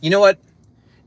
You know what?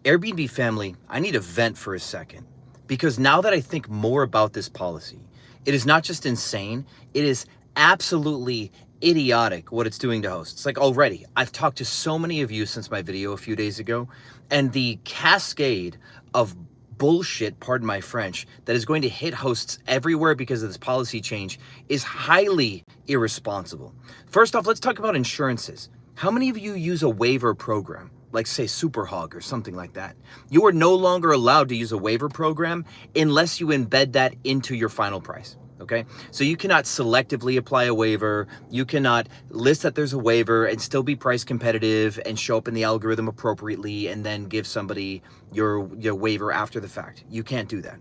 Airbnb family, I need to vent for a second because now that I think more about this policy, it is not just insane, it is absolutely idiotic what it's doing to hosts. Like already, I've talked to so many of you since my video a few days ago, and the cascade of bullshit, pardon my French, that is going to hit hosts everywhere because of this policy change is highly irresponsible. First off, let's talk about insurances. How many of you use a waiver program? Like say Superhog or something like that. You are no longer allowed to use a waiver program unless you embed that into your final price. Okay, so you cannot selectively apply a waiver. You cannot list that there's a waiver and still be price competitive and show up in the algorithm appropriately and then give somebody your waiver after the fact. You can't do that.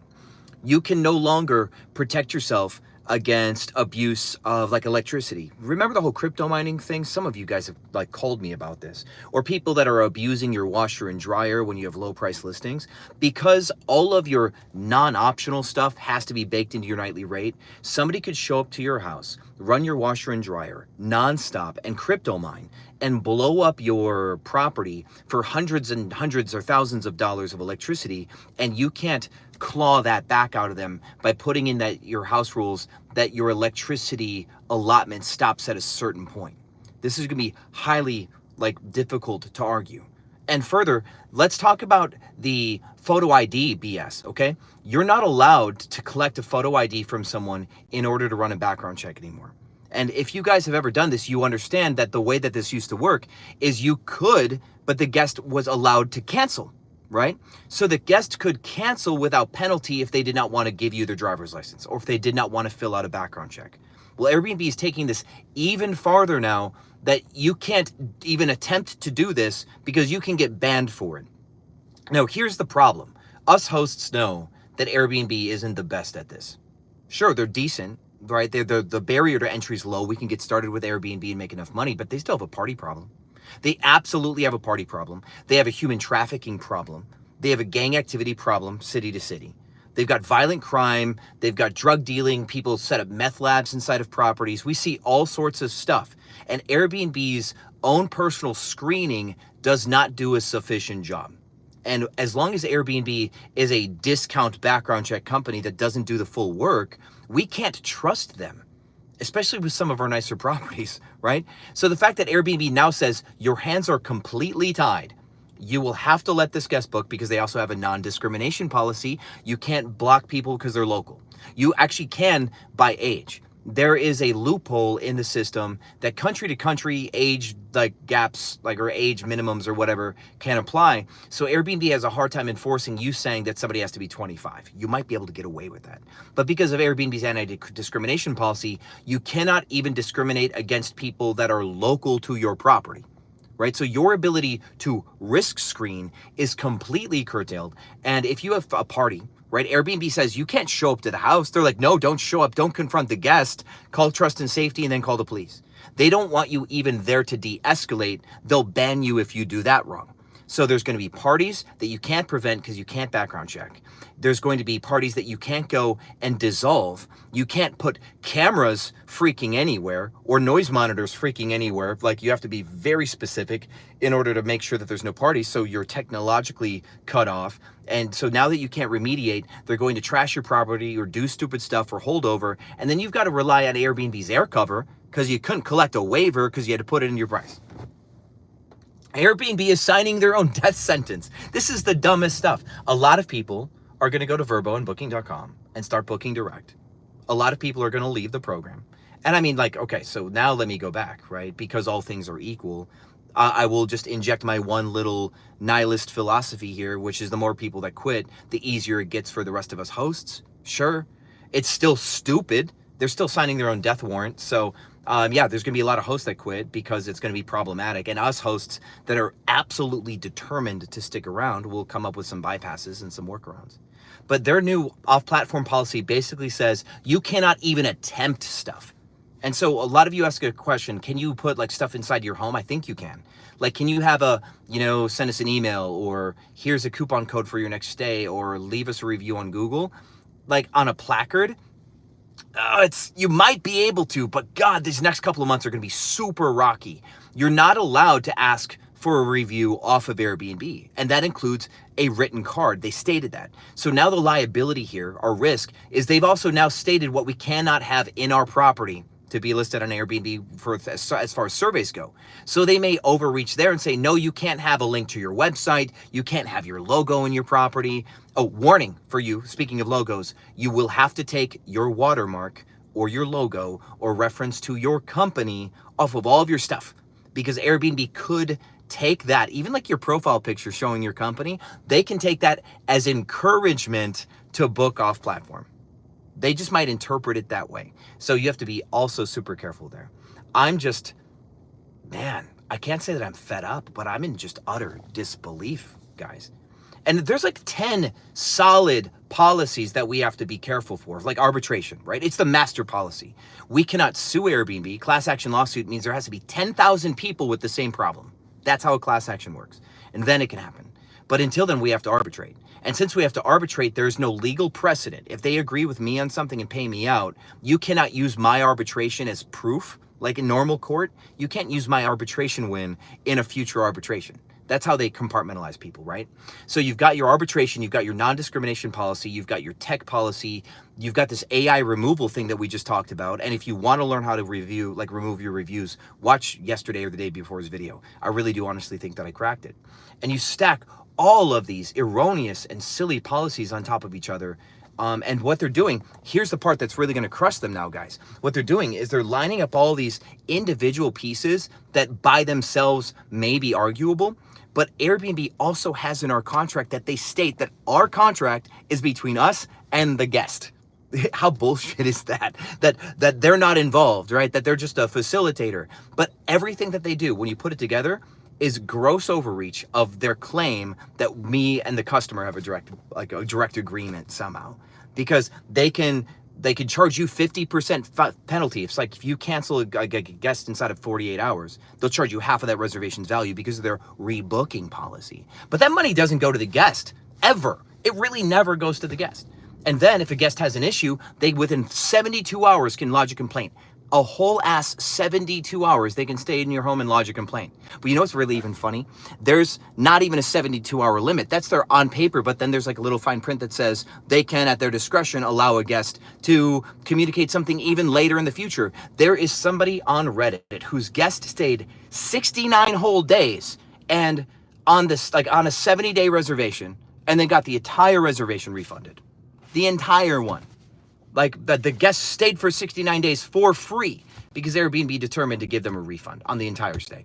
You can no longer protect yourself against abuse of like electricity. Remember the whole crypto mining thing? Some of you guys have like called me about this. Or people that are abusing your washer and dryer when you have low price listings. Because all of your non-optional stuff has to be baked into your nightly rate, somebody could show up to your house, run your washer and dryer nonstop and crypto mine and blow up your property for hundreds and hundreds or thousands of dollars of electricity, and you can't claw that back out of them by putting in that your house rules that your electricity allotment stops at a certain point. This is going to be highly difficult to argue. And further, let's talk about the photo ID BS, okay? You're not allowed to collect a photo ID from someone in order to run a background check anymore. And if you guys have ever done this, you understand that the way that this used to work is you could, but the guest was allowed to cancel, right? So the guest could cancel without penalty if they did not want to give you their driver's license or if they did not want to fill out a background check. Well, Airbnb is taking this even farther now that you can't even attempt to do this because you can get banned for it. Now, here's the problem. Us hosts know that Airbnb isn't the best at this. Sure, they're decent, right? The barrier to entry is low. We can get started with Airbnb and make enough money, but they still have a party problem. They absolutely have a party problem. They have a human trafficking problem. They have a gang activity problem city to city. They've got violent crime. They've got drug dealing. People set up meth labs inside of properties. We see all sorts of stuff. And Airbnb's own personal screening does not do a sufficient job. And as long as Airbnb is a discount background check company that doesn't do the full work, we can't trust them, especially with some of our nicer properties, right? So the fact that Airbnb now says your hands are completely tied, you will have to let this guest book because they also have a non-discrimination policy. You can't block people because they're local. You actually can by age. There is a loophole in the system that country to country age gaps or age minimums or whatever can apply. So Airbnb has a hard time enforcing you saying that somebody has to be 25. You might be able to get away with that. But because of Airbnb's anti-discrimination policy, you cannot even discriminate against people that are local to your property. Right? So your ability to risk screen is completely curtailed. And if you have a party, right, Airbnb says you can't show up to the house. They're like, no, don't show up. Don't confront the guest. Call trust and safety and then call the police. They don't want you even there to de-escalate. They'll ban you if you do that wrong. So there's going to be parties that you can't prevent because you can't background check. There's going to be parties that you can't go and dissolve. You can't put cameras freaking anywhere or noise monitors freaking anywhere. Like you have to be very specific in order to make sure that there's no parties. So you're technologically cut off. And so now that you can't remediate, they're going to trash your property or do stupid stuff or hold over. And then you've got to rely on Airbnb's air cover because you couldn't collect a waiver because you had to put it in your price. Airbnb is signing their own death sentence. This is the dumbest stuff. A lot of people are going to go to VRBO and Booking.com and start booking direct. A lot of people are going to leave the program. And I mean, okay, so now let me go back, right? Because all things are equal. I will just inject my one little nihilist philosophy here, which is the more people that quit, the easier it gets for the rest of us hosts. Sure, it's still stupid. They're still signing their own death warrant. So yeah, there's going to be a lot of hosts that quit because it's going to be problematic. And us hosts that are absolutely determined to stick around will come up with some bypasses and some workarounds. But their new off-platform policy basically says you cannot even attempt stuff. And so a lot of you ask a question, can you put stuff inside your home? I think you can. Can you have send us an email, or here's a coupon code for your next stay, or leave us a review on Google, on a placard? You might be able to, but God, these next couple of months are going to be super rocky. You're not allowed to ask for a review off of Airbnb. And that includes a written card. They stated that. So now the liability here, our risk, is they've also now stated what we cannot have in our property to be listed on Airbnb for as far as surveys go. So they may overreach there and say, no, you can't have a link to your website. You can't have your logo in your property. Oh, warning for you, speaking of logos, you will have to take your watermark or your logo or reference to your company off of all of your stuff, because Airbnb could take that, even like your profile picture showing your company, they can take that as encouragement to book off platform. They just might interpret it that way. So you have to be also super careful there. I'm just, man, I can't say that I'm fed up, but I'm in just utter disbelief, guys. And there's like 10 solid policies that we have to be careful for, like arbitration, right? It's the master policy. We cannot sue Airbnb. Class action lawsuit means there has to be 10,000 people with the same problem. That's how a class action works. And then it can happen. But until then, we have to arbitrate. And since we have to arbitrate, there's no legal precedent. If they agree with me on something and pay me out, you cannot use my arbitration as proof. Like in normal court, you can't use my arbitration win in a future arbitration. That's how they compartmentalize people, right? So you've got your arbitration, you've got your non-discrimination policy, you've got your tech policy, you've got this AI removal thing that we just talked about. And if you want to learn how to review, like remove your reviews, watch yesterday or the day before's video. I really do honestly think that I cracked it. And you stack all of these erroneous and silly policies on top of each other. And what they're doing, here's the part that's really going to crush them now, guys. What they're doing is they're lining up all these individual pieces that by themselves may be arguable. But Airbnb also has in our contract that they state that our contract is between us and the guest. How bullshit is that? That they're not involved, right? That they're just a facilitator. But everything that they do, when you put it together, is gross overreach of their claim that me and the customer have a direct agreement somehow, because they can charge you 50% penalty. It's like if you cancel a guest inside of 48 hours, they'll charge you half of that reservation's value because of their rebooking policy. But that money doesn't go to the guest ever. It really never goes to the guest. And then if a guest has an issue, they within 72 hours can lodge a complaint. A whole ass 72 hours, they can stay in your home and lodge a complaint. But you know what's really even funny? There's not even a 72-hour limit. That's their on paper, but then there's like a little fine print that says they can, at their discretion, allow a guest to communicate something even later in the future. There is somebody on Reddit whose guest stayed 69 whole days and on this, like on a 70-day reservation, and then got the entire reservation refunded. The entire one. Like the guests stayed for 69 days for free because Airbnb determined to give them a refund on the entire stay.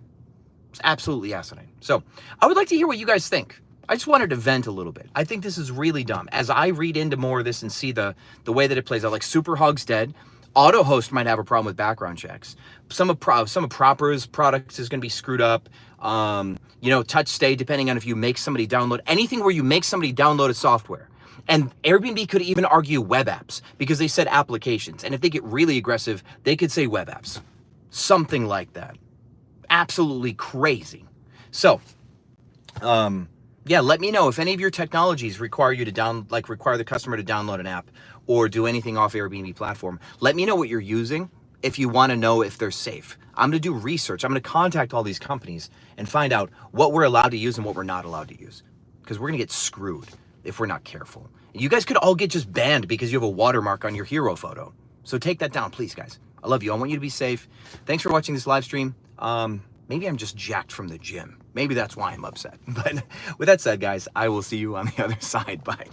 It's absolutely asinine. So I would like to hear what you guys think. I just wanted to vent a little bit. I think this is really dumb. As I read into more of this and see the way that it plays out, like Superhog's dead. AutoHost might have a problem with background checks. Some of Proper's products is going to be screwed up. Touch Stay, depending on if you make somebody download anything where you make somebody download a software. And Airbnb could even argue web apps because they said applications. And if they get really aggressive, they could say web apps. Something like that. Absolutely crazy. So, let me know if any of your technologies require you to require the customer to download an app or do anything off Airbnb platform. Let me know what you're using if you want to know if they're safe. I'm going to do research. I'm going to contact all these companies and find out what we're allowed to use and what we're not allowed to use, because we're going to get screwed if we're not careful. You guys could all get just banned because you have a watermark on your hero photo. So take that down, please, guys. I love you. I want you to be safe. Thanks for watching this live stream. Maybe I'm just jacked from the gym. Maybe that's why I'm upset. But with that said, guys, I will see you on the other side. Bye.